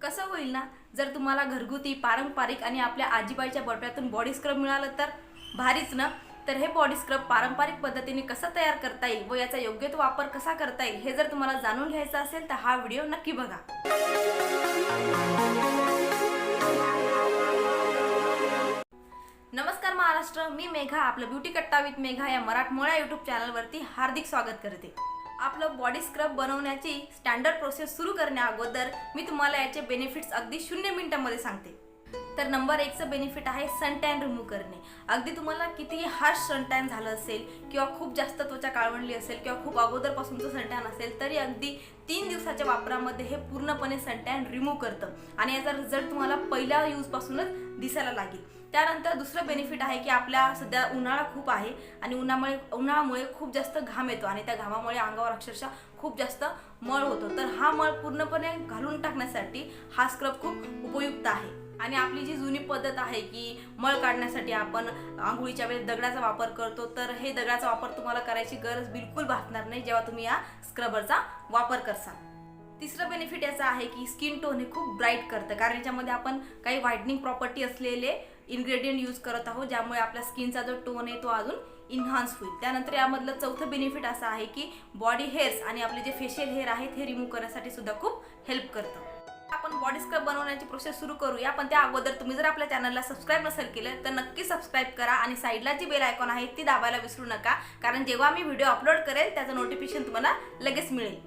कसं होईल ना, जर तुम्हाला घरगुती पारंपरिक आणि आपल्या आजीबाईच्या बडव्यातून बॉडी स्क्रब मिळालं तर भारीच ना। तर हे बॉडी स्क्रब पारंपरिक पद्धतीने कसं तयार करता येईल व याचा योग्य तो वापर कसा करता येईल हे जर तुम्हाला जाणून घ्यायचं असेल तर हा व्हिडिओ नक्की बघा। नमस्कार महाराष्ट्र, मी मेघा आपलं ब्युटी कट्टा विथ मेघा या मराठमोळ्या यूट्यूब चॅनलवरती हार्दिक स्वागत करते। आपलं बॉडी स्क्रब बनवण्याची स्टँडर्ड प्रोसेस सुरू करण्या अगोदर मी तुम्हाला याचे बेनिफिट्स अगदी 0 मिनिटांमध्ये सांगते। तर नंबर 1 चं बेनिफिट आहे सन टॅन रिमूव्ह करणे। अगदी तुम्हाला कितीही हार्श सन टॅन झालं असेल किंवा खूप जास्त त्वचा काळवंडली असेल किंवा खूप अगोदरपासूनचं सन टॅन असेल तरी अगदी 3 दिवसाच्या वापरामध्ये हे पूर्णपणे सन टॅन रिमूव्ह करतं आणि याचा रिझल्ट तुम्हाला पहिल्या यूज पासूनच दिसायला लागेल। त्यानंतर दुसरं बेनिफिट आहे की आपल्या सध्या उन्हाळा खूप आहे आणि उन्हामुळे खूप जास्त घाम येतो आणि त्या घामामुळे अंगावर अक्षरशः खूप जास्त मळ होतो। तर हा मळ पूर्णपणे घालून टाकण्यासाठी हा स्क्रब खूप उपयुक्त आहे। आणि आपली जी जुनी पद्धत आहे की मळ काढण्यासाठी आपण आंघोळीच्या वेळेस दगडाचा वापर करतो, तर हे दगडाचा वापर तुम्हाला करायची गरज बिलकुल भासणार नाही जेव्हा तुम्ही या स्क्रबरचा वापर करसाल। तिसरं बेनिफिट याचा आहे की स्किन टोन हे खूप ब्राईट करतं, कारण याच्यामध्ये आपण काही व्हाईटनिंग प्रॉपर्टी असलेले इन्ग्रेडियंट यूज करत आहोत, ज्यामुळे आपल्या स्किनचा जो टोन आहे तो अजून इन्हान्स होईल। त्यानंतर यामधलं चौथं बेनिफिट असं आहे की बॉडी हेअर्स आणि आपले जे फेशियल हेअर आहेत हे रिमूव्ह करण्यासाठी सुद्धा खूप हेल्प करतं। आपण बॉडी स्क्रब बनवण्याची प्रोसेस सुरू करूया, पण त्या अगोदर तुम्ही जर आपल्या चॅनलला सबस्क्राईब नसेल केलं तर नक्की सबस्क्राईब करा आणि साईडला जी बेल आयकॉन आहे ती दाबायला विसरू नका, कारण जेव्हा मी व्हिडिओ अपलोड करेल त्याचं नोटिफिकेशन तुम्हाला लगेच मिळेल।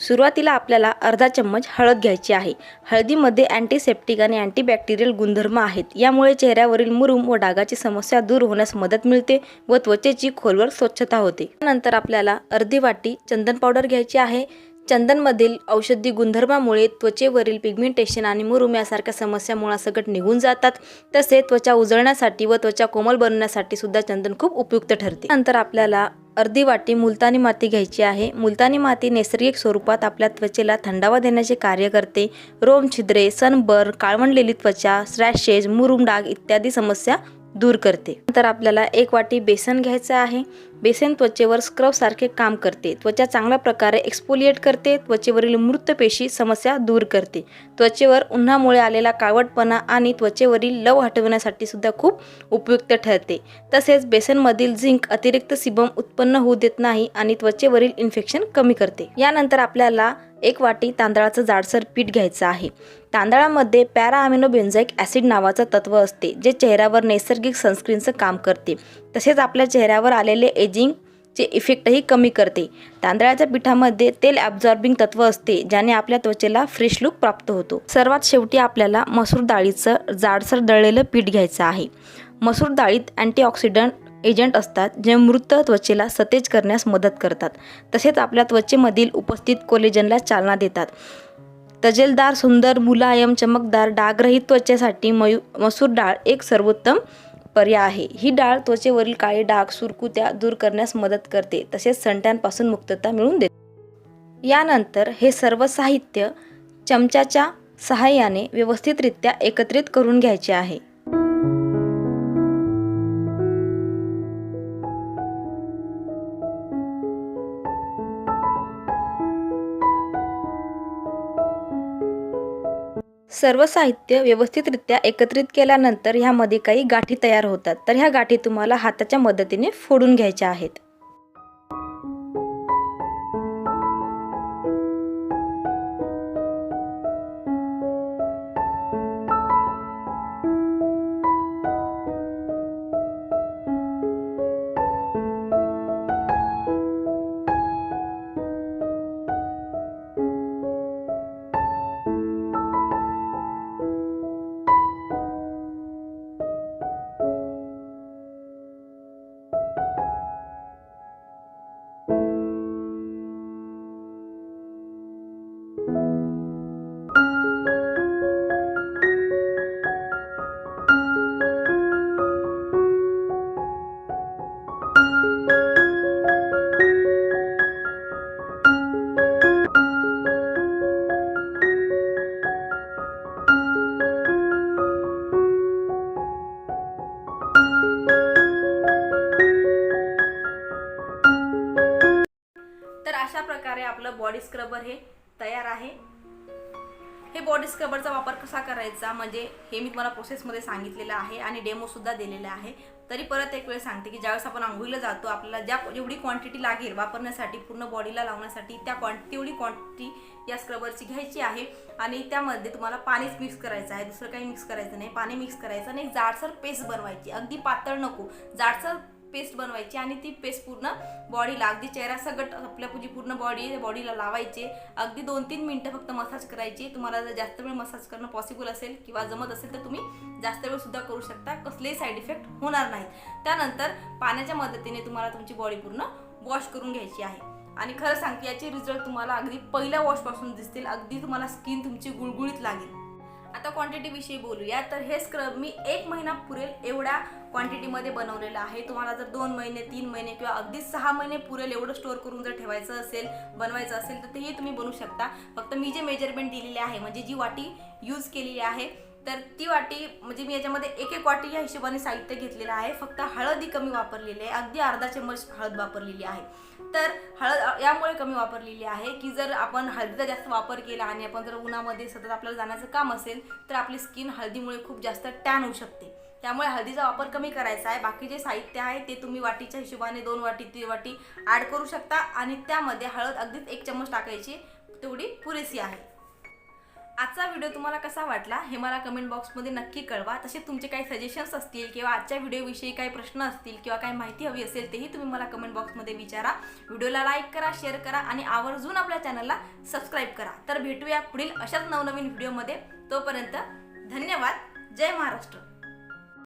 सुरुवातीला आपल्याला अर्धा चम्मच हळद घ्यायची आहे। हळदीमध्ये अँटीसेप्टिक आणि अँटीबॅक्टेरियल गुणधर्म आहेत, यामुळे चेहऱ्यावरील मुरूम व डागाची समस्या दूर होण्यास मदत मिळते व त्वचेची खोलवर स्वच्छता होते। त्यानंतर आपल्याला अर्धी वाटी चंदन पावडर घ्यायची आहे। चंदनमधील औषधी गुणधर्मामुळे त्वचेवरील पिगमेंटेशन आणि मुरूम यासारख्या समस्या मुळासकट निघून जातात। तसेच त्वचा उजळण्यासाठी व त्वचा कोमल बनवण्यासाठी सुद्धा चंदन खूप उपयुक्त ठरते। नंतर आपल्याला अर्धी वाटी मुलतानी माती घ्यायची आहे। मुलतानी माती नैसर्गिक स्वरूपात आपल्या त्वचेला थंडावा देण्याचे कार्य करते। रोम छिद्रे, सनबर्न, काळवंडलेली त्वचा, रॅशेस, मुरूम डाग इत्यादी समस्या दूर करते। नंतर आपल्याला 1 वाटी बेसन घ्यायचं आहे। बेसन त्वचेवर स्क्रब सारखे काम करते, त्वचा चांगल्या प्रकारे एक्सफोलिएट करते, त्वचेवरील मृत पेशी समस्या दूर करते, त्वचेवर उन्हामुळे आलेला काळवटपणा आणि त्वचेवरील लव हटवण्यासाठी सुद्धा खूप उपयुक्त ठरते। तसेच बेसनमधील झिंक अतिरिक्त सिबम उत्पन्न होऊ देत नाही आणि त्वचेवरील इन्फेक्शन कमी करते। यानंतर आपल्याला 1 वाटी तांदळाचं जाडसर पीठ घ्यायचं आहे। तांदळामध्ये पॅराअमिनोबेन्झोइक ॲसिड नावाचं तत्व असते, जे चेहऱ्यावर नैसर्गिक सनस्क्रीनचं काम करते, तसेच आपल्या चेहऱ्यावर आलेले एजिंगचे इफेक्टही कमी करते। तांदळाच्या पिठामध्ये तेल ॲब्झॉर्बिंग तत्व असते, ज्याने आपल्या त्वचेला फ्रेश लुक प्राप्त होतो। सर्वात शेवटी आपल्याला मसूर डाळीचं जाडसर दळलेलं पीठ घ्यायचं आहे। मसूर डाळीत अँटीऑक्सिडंट एजंट असतात, जे मृत त्वचेला सतेज करण्यास मदत करतात, तसेच आपल्या त्वचेमधील उपस्थित कोलेजनला चालना देतात। तजेलदार, सुंदर, मुलायम, चमकदार, डागरहित त्वचेसाठी मसूर डाळ एक सर्वोत्तम पर्याय आहे। ही डाळ त्वचेवरील काळे डाग, सुरकुत्या दूर करण्यास मदत करते, तसेच सनटॅनपासून मुक्तता मिळवून देते। यानंतर हे सर्व साहित्य चमच्याच्या सहाय्याने व्यवस्थितरित्या एकत्रित करून घ्यायचे आहे। सर्व साहित्य व्यवस्थितरित्या एकत्रित केल्यानंतर ह्यामध्ये काही गाठी तयार होतात, तर ह्या गाठी तुम्हाला हाताच्या मदतीने फोडून घ्यायच्या आहेत। प्रकारे आपलं बॉडी स्क्रबर हे तयार आहे। हे बॉडी स्क्रबरचा वापर कसा करायचा म्हणजे हे मी तुम्हाला प्रोसेसमध्ये सांगितलेलं आहे आणि डेमोसुद्धा दिलेला आहे। तरी परत एक वेळ सांगते की ज्यावेळेस आपण आंघोळीला जातो आपल्याला जेवढी क्वांटिटी लागेल वापरण्यासाठी पूर्ण बॉडीला लावण्यासाठी तेवढी क्वांटिटी या स्क्रबरची घ्यायची आहे आणि त्यामध्ये तुम्हाला पाणीच मिक्स करायचं आहे, दुसरं काही मिक्स करायचं नाही। पाणी मिक्स करायचं आणि एक जाडसर पेस्ट बनवायची, अगदी पातळ नको, जाडसर पेस्ट बनवायची आणि ती पेस्ट पूर्ण बॉडीला अगदी चेहरा सगट आपल्या पूर्ण बॉडीला लावायचे। अगदी 2-3 मिनिटं फक्त मसाज करायची। तुम्हाला जर जास्त वेळ मसाज करणं पॉसिबल असेल किंवा जमत असेल तर तुम्ही जास्त वेळ सुद्धा करू शकता, कसलेही साईड इफेक्ट होणार नाहीत। त्यानंतर पाण्याच्या मदतीने तुम्हाला तुमची बॉडी पूर्ण वॉश करून घ्यायची आहे आणि खरं सांगते याचे रिझल्ट तुम्हाला अगदी पहिल्या वॉशपासून दिसतील, अगदी तुम्हाला स्किन तुमची गुळगुळीत लागेल। आता क्वांटिटी विषयी बोलूया तर हे स्क्रब मी 1 महिना पुरेल एवढ्या क्वांटिटीमध्ये बनवलेलं आहे। तुम्हाला जर 2 महिने 3 महिने किंवा अगदी 6 महिने पुरेल एवढं स्टोअर करून जर ठेवायचं असेल बनवायचं असेल तर तेही तुम्ही बनवू शकता। फक्त मी जे मेजरमेंट दिलेले आहे म्हणजे जी वाटी यूज केलेली आहे तर ती वाटी म्हणजे मी याच्यामध्ये 1-1 वाटी या हिशोबाने साहित्य घेतलेलं आहे। फक्त हळदी कमी वापरलेली आहे, अगदी अर्धा चम्मच हळद वापरलेली आहे। तर हळद यामुळे कमी वापरलेली आहे की जर आपण हळदीचा जास्त वापर केला आणि आपण जर उन्हामध्ये सतत आपल्याला जाण्याचं काम असेल तर आपली स्किन हळदीमुळे खूप जास्त टॅन होऊ शकते, त्यामुळे हळदीचा वापर कमी करायचा आहे। बाकी जे साहित्य आहे ते तुम्ही वाटीच्या हिशोबाने 2 वाटी 3 वाटी ॲड करू शकता आणि त्यामध्ये हळद अगदीच 1 चम्मच टाकायची, तेवढी पुरेशी आहे। आजचा व्हिडिओ तुम्हाला कसा वाटला हे मला कमेंट बॉक्समध्ये नक्की कळवा। तसे तुमचे काही सजेशन्स असतील किंवा आजच्या व्हिडिओविषयी काही प्रश्न असतील किंवा काही माहिती हवी असेल तेही तुम्ही मला कमेंट बॉक्समध्ये विचारा। व्हिडिओला लाईक करा, शेअर करा आणि आवर्जून आपल्या चॅनलला सबस्क्राईब करा। तर भेटूया पुढील अशाच नवनवीन व्हिडिओमध्ये, तोपर्यंत धन्यवाद। जय महाराष्ट्र।